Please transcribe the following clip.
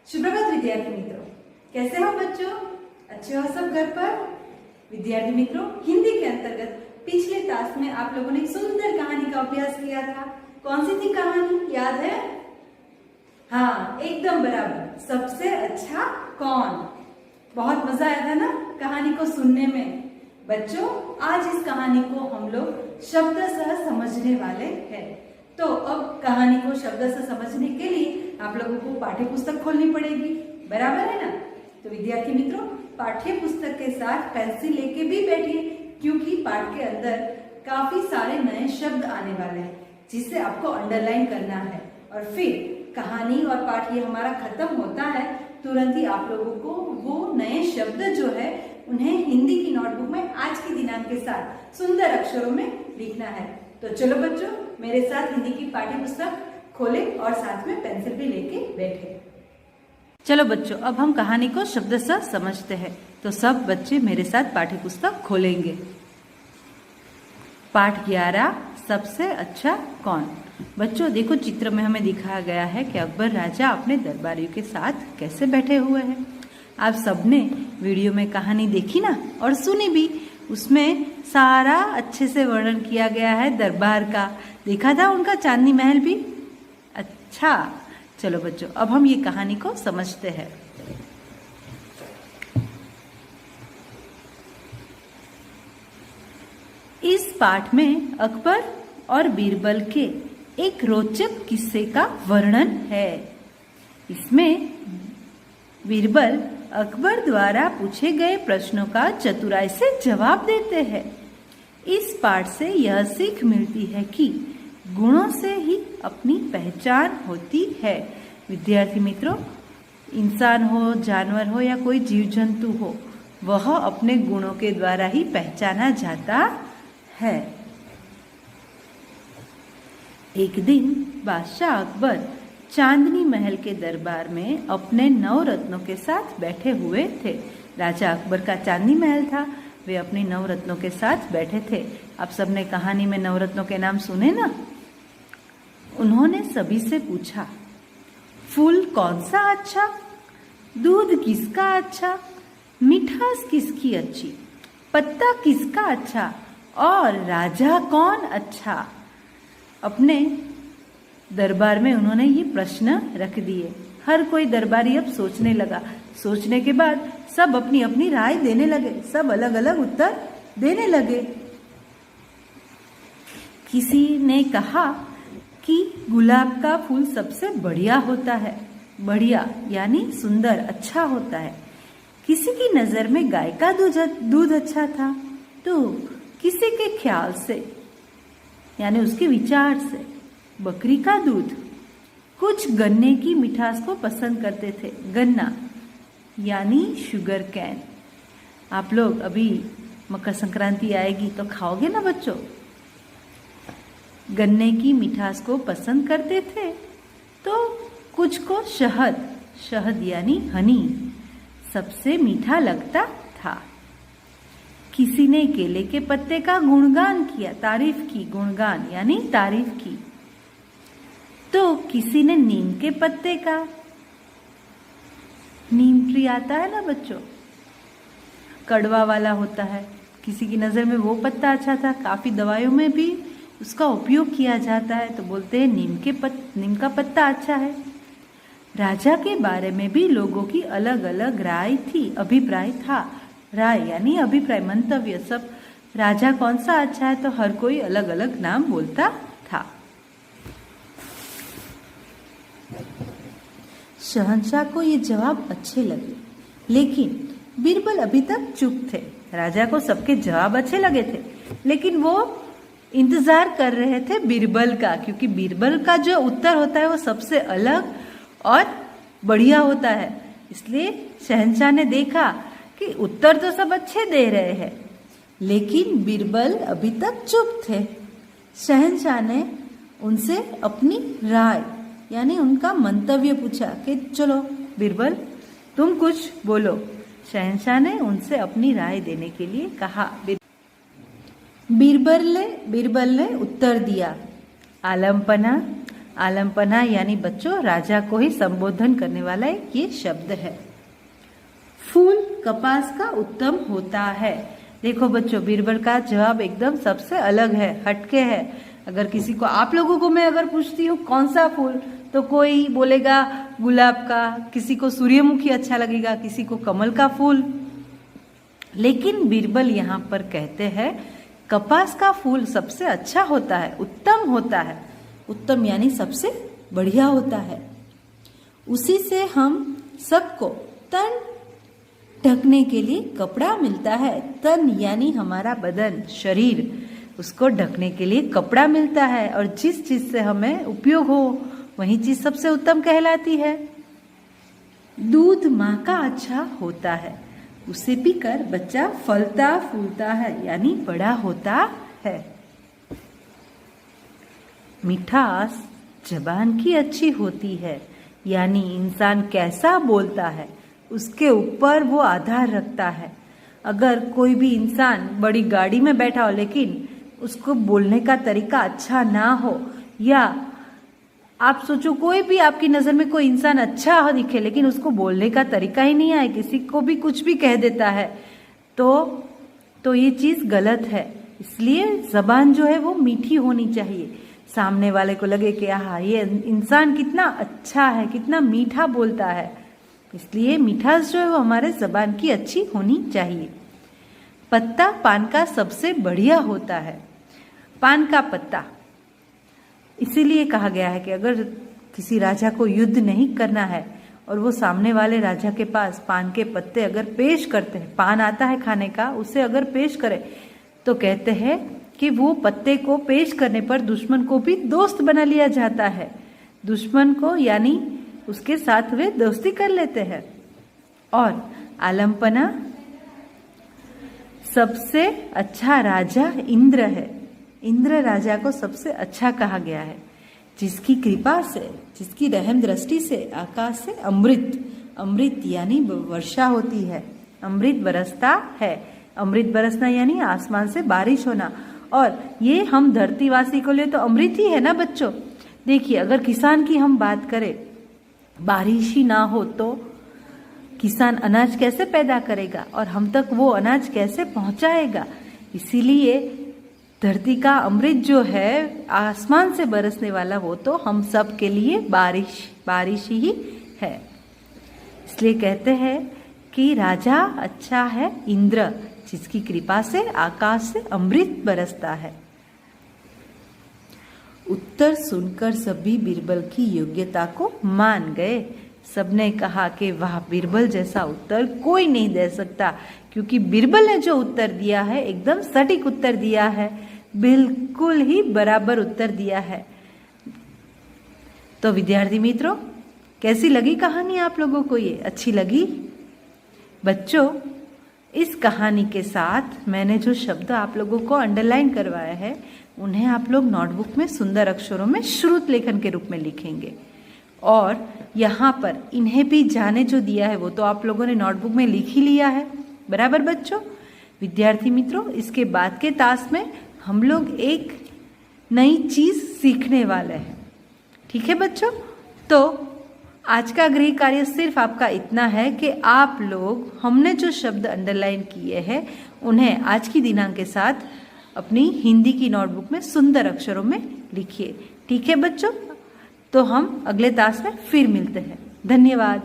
सुप्रभात विद्यार्थी मित्रों, कैसे हो बच्चों? अच्छे हो सब घर पर? विद्यार्थी मित्रों, हिंदी के अंतर्गत पिछले क्लास में आप लोगों ने एक सुंदर कहानी का अभ्यास किया था। कौन सी थी कहानी, याद है? हाँ, एकदम बराबर, सबसे अच्छा कौन। बहुत मजा आया था ना कहानी को सुनने में। बच्चों, आज इस कहानी को हम लोग शब्दशः समझने वाले हैं। तो अब कहानी को शब्दशः समझने के लिए आप लोगों को पाठ्य पुस्तक खोलनी पड़ेगी, बराबर है ना? तो विद्यार्थी मित्रों, पाठ्य पुस्तक के साथ पेंसिल लेके भी बैठिए, क्योंकि पाठ के अंदर काफी सारे नए शब्द आने वाले हैं जिसे आपको अंडरलाइन करना है। और फिर कहानी और पाठ ये हमारा खत्म होता है, तुरंत ही आप लोगों को वो नए शब्द जो है उन्हें हिंदी की नोटबुक में आज के दिनांक के साथ सुंदर अक्षरों में लिखना है। तो चलो बच्चों, मेरे साथ हिंदी की पाठ्य पुस्तक खोले और साथ में पेंसिल भी लेके बैठे। चलो बच्चों, अब हम कहानी को शब्दशः समझते हैं। तो सब बच्चे मेरे साथ पाठ्य पुस्तक खोलेंगे। पाठ 11, सबसे अच्छा कौन। बच्चों देखो, चित्र में हमें दिखाया गया है कि अकबर राजा अपने दरबारियों के साथ कैसे बैठे हुए हैं। आप सबने वीडियो में कहानी देखी ना और सुनी भी, उसमें सारा अच्छे से वर्णन किया गया है दरबार का। देखा था उनका चांदनी महल भी। अच्छा, चलो बच्चों, अब हम ये कहानी को समझते हैं। इस पाठ में अकबर और बीरबल के एक रोचक किस्से का वर्णन है। इसमें बीरबल अकबर द्वारा पूछे गए प्रश्नों का चतुराई से जवाब देते हैं। इस पाठ से यह सीख मिलती है कि गुणों से ही अपनी पहचान होती है। विद्यार्थी मित्रों, इंसान हो, जानवर हो या कोई जीव जंतु हो, वह अपने गुणों के द्वारा ही पहचाना जाता है। एक दिन बादशाह अकबर चांदनी महल के दरबार में अपने 9 रत्नों के साथ बैठे हुए थे। राजा अकबर का चांदनी महल था, वे अपने 9 रत्नों के साथ बैठे थे। आप सबने कहानी में 9 रत्नों के नाम सुने ना? उन्होंने सभी से पूछा, फूल कौन सा अच्छा, दूध किसका अच्छा, मिठास किसकी अच्छी, पत्ता किसका अच्छा और राजा कौन अच्छा। अपने दरबार में उन्होंने ये प्रश्न रख दिए। हर कोई दरबारी अब सोचने लगा। सोचने के बाद सब अपनी अपनी राय देने लगे, सब अलग अलग उत्तर देने लगे। किसी ने कहा कि गुलाब का फूल सबसे बढ़िया होता है। बढ़िया यानी सुंदर, अच्छा होता है। किसी की नजर में गाय का दूध अच्छा था, तो किसी के ख्याल से यानी उसके विचार से बकरी का दूध। कुछ गन्ने की मिठास को पसंद करते थे। गन्ना यानी शुगर कैन। आप लोग अभी मकर संक्रांति आएगी तो खाओगे ना बच्चों? गन्ने की मिठास को पसंद करते थे। तो कुछ को शहद यानी हनी सबसे मीठा लगता था। किसी ने केले के पत्ते का गुणगान किया, तारीफ की। गुणगान यानी तारीफ की। तो किसी ने नीम के पत्ते का। नीम ट्री आता है ना बच्चों, कड़वा वाला होता है। किसी की नजर में वो पत्ता अच्छा था, काफी दवाइयों में भी उसका उपयोग किया जाता है, तो बोलते हैं नीम का पत्ता अच्छा है। राजा के बारे में भी लोगों की अलग अलग राय थी, अभिप्राय था। राय यानी अभिप्राय, मंतव्य। सब राजा कौन सा अच्छा है तो हर कोई अलग अलग नाम बोलता था। शहंशाह को ये जवाब अच्छे लगे, लेकिन बीरबल अभी तक चुप थे। राजा को सबके जवाब अच्छे लगे थे, लेकिन वो इंतजार कर रहे थे बीरबल का, क्योंकि बीरबल का जो उत्तर होता है वो सबसे अलग और बढ़िया होता है। इसलिए शहंशाह ने देखा कि उत्तर तो सब अच्छे दे रहे हैं, लेकिन बीरबल अभी तक चुप थे। शहंशाह ने उनसे अपनी राय यानी उनका मंतव्य पूछा कि चलो बीरबल तुम कुछ बोलो। शहंशाह ने उनसे अपनी राय देने के लिए कहा। बीरबल ने उत्तर दिया, आलमपना, आलमपना यानी बच्चों राजा को ही संबोधन करने वाला एक ये शब्द है। फूल कपास का उत्तम होता है। देखो बच्चों, बीरबल का जवाब एकदम सबसे अलग है, हटके है। अगर किसी को, आप लोगों को मैं अगर पूछती हूँ कौन सा फूल, तो कोई बोलेगा गुलाब का, किसी को सूर्यमुखी अच्छा लगेगा, किसी को कमल का फूल। लेकिन बीरबल यहाँ पर कहते हैं कपास का फूल सबसे अच्छा होता है, उत्तम होता है। उत्तम यानी सबसे बढ़िया होता है। उसी से हम सबको तन ढकने के लिए कपड़ा मिलता है। तन यानी हमारा बदन, शरीर, उसको ढकने के लिए कपड़ा मिलता है। और जिस चीज से हमें उपयोग हो वही चीज सबसे उत्तम कहलाती है। दूध माँ का अच्छा होता है, उसे पीकर बच्चा फलता फूलता है यानी बड़ा होता है। मिठास जबान की अच्छी होती है, यानी इंसान कैसा बोलता है उसके ऊपर वो आधार रखता है। अगर कोई भी इंसान बड़ी गाड़ी में बैठा हो लेकिन उसको बोलने का तरीका अच्छा ना हो, या आप सोचो कोई भी आपकी नजर में कोई इंसान अच्छा दिखे लेकिन उसको बोलने का तरीका ही नहीं आए, किसी को भी कुछ भी कह देता है, तो ये चीज गलत है। इसलिए जबान जो है वो मीठी होनी चाहिए। सामने वाले को लगे कि हाँ ये इंसान कितना अच्छा है, कितना मीठा बोलता है। इसलिए मिठास जो है वो हमारे जबान की अच्छी होनी चाहिए। पत्ता पान का सबसे बढ़िया होता है। पान का पत्ता इसीलिए कहा गया है कि अगर किसी राजा को युद्ध नहीं करना है और वो सामने वाले राजा के पास पान के पत्ते अगर पेश करते हैं, पान आता है खाने का, उसे अगर पेश करे तो कहते हैं कि वो पत्ते को पेश करने पर दुश्मन को भी दोस्त बना लिया जाता है। दुश्मन को यानी उसके साथ वे दोस्ती कर लेते हैं। और आलमपना सबसे अच्छा राजा इंद्र है। इंद्र राजा को सबसे अच्छा कहा गया है, जिसकी कृपा से, जिसकी रहम दृष्टि से आकाश से अमृत यानी वर्षा होती है, अमृत बरसता है। अमृत बरसना यानी आसमान से बारिश होना। और ये हम धरतीवासी को लिए तो अमृत ही है ना बच्चों। देखिए अगर किसान की हम बात करें, बारिश ही ना हो तो किसान अनाज कैसे पैदा करेगा और हम तक वो अनाज कैसे पहुंचाएगा। इसीलिए धरती का अमृत जो है आसमान से बरसने वाला, वो तो हम सब के लिए बारिश ही है। इसलिए कहते हैं कि राजा अच्छा है इंद्र, जिसकी कृपा से आकाश से अमृत बरसता है। उत्तर सुनकर सभी बीरबल की योग्यता को मान गए। सबने कहा कि वाह, बीरबल जैसा उत्तर कोई नहीं दे सकता, क्योंकि बीरबल ने जो उत्तर दिया है एकदम सटीक उत्तर दिया है, बिल्कुल ही बराबर उत्तर दिया है। तो विद्यार्थी मित्रों, कैसी लगी कहानी आप लोगों को? ये अच्छी लगी? बच्चों, इस कहानी के साथ मैंने जो शब्द आप लोगों को अंडरलाइन करवाया है, उन्हें आप लोग नोटबुक में सुंदर अक्षरों में श्रुत लेखन के रूप में लिखेंगे। और यहाँ पर इन्हें भी जाने जो दिया है वो तो आप लोगों ने नोटबुक में लिख ही लिया है, बराबर बच्चों? विद्यार्थी मित्रों, इसके बाद के टास्क में हम लोग एक नई चीज सीखने वाले हैं। ठीक है बच्चों? तो आज का गृह कार्य सिर्फ आपका इतना है कि आप लोग हमने जो शब्द अंडरलाइन किए हैं उन्हें आज की दिनांक के साथ अपनी हिंदी की नोटबुक में सुंदर अक्षरों में लिखिए। ठीक है बच्चों? तो हम अगले टास्क में फिर मिलते हैं। धन्यवाद।